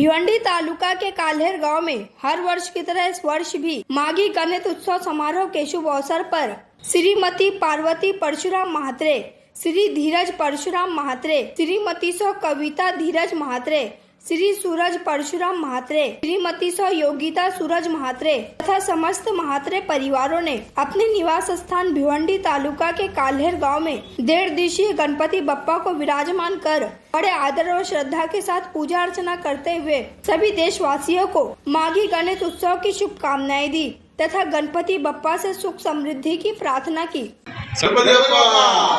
भिवंडी तालुका के काल्हेर गांव में हर वर्ष की तरह इस वर्ष भी माघी गणेश उत्सव समारोह के शुभ अवसर पर श्रीमती पार्वती परशुराम महात्रे, श्री धीरज परशुराम महात्रे, श्रीमती सौ कविता धीरज महात्रे, श्री सूरज परशुराम महात्रे, श्रीमती सौ योगिता सूरज महात्रे तथा समस्त महात्रे परिवारों ने अपने निवास स्थान भिवंडी तालुका के काल्हेर गांव में 1.5 दिवसीय गणपति बप्पा को विराजमान कर बड़े आदर और श्रद्धा के साथ पूजा अर्चना करते हुए सभी देशवासियों को माघी गणेश उत्सव की शुभकामनाएं दी तथा गणपति बप्पा से सुख समृद्धि की प्रार्थना की। गणपति बप्पा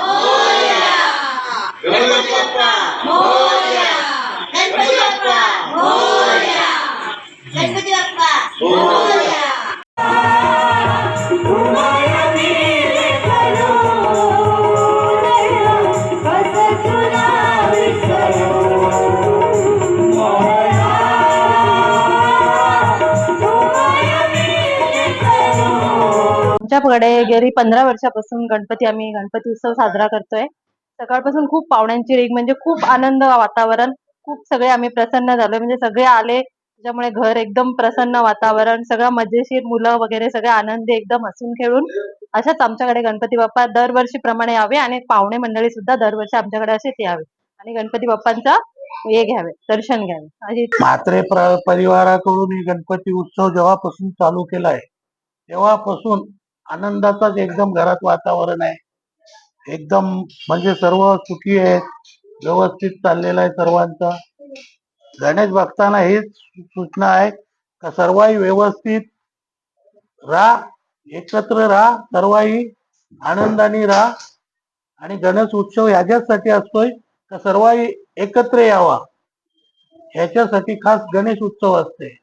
मोरया, गणपति बप्पा मोरया, गणपति बप्पा मोरया, गणपति बप्पा मोरया। आमच्याकडे गेली 15 वर्षापासून आम्ही गणपती उत्सव साजरा करतोय। सकाळपासून खूप पाहुण्यांची रेग म्हणजे खूप आनंद वातावरण, खूप सगळे आम्ही प्रसन्न झालोय, म्हणजे सगळे आले त्याच्यामुळे घर एकदम प्रसन्न वातावरण, सगळं मजेशीर, मुलं वगैरे सगळे आनंदी एकदम हसून खेळून अशाच आमच्याकडे गणपती बाप्पा दरवर्षी प्रमाणे यावे आणि पाहुणे मंडळी सुद्धा दरवर्षी आमच्याकडे असेच यावे आणि गणपती बाप्पांचा हे घ्यावे, दर्शन घ्यावे। म्हात्रे परिवाराकडून ही गणपती उत्सव जेव्हापासून चालू केलाय तेव्हापासून आनंदाचाच एकदम घरात वातावरण आहे। एकदम म्हणजे सर्व सुखी आहेत, व्यवस्थित चाललेला आहे सर्वांचा। गणेश भक्तांना हीच सूचना आहे का सर्वही व्यवस्थित राहा, एकत्र राहा, सर्वही आनंदाने राहा आणि गणेश उत्सव ह्याच्यासाठी असतोय का सर्वही एकत्र यावा, ह्याच्यासाठी खास गणेश उत्सव असते।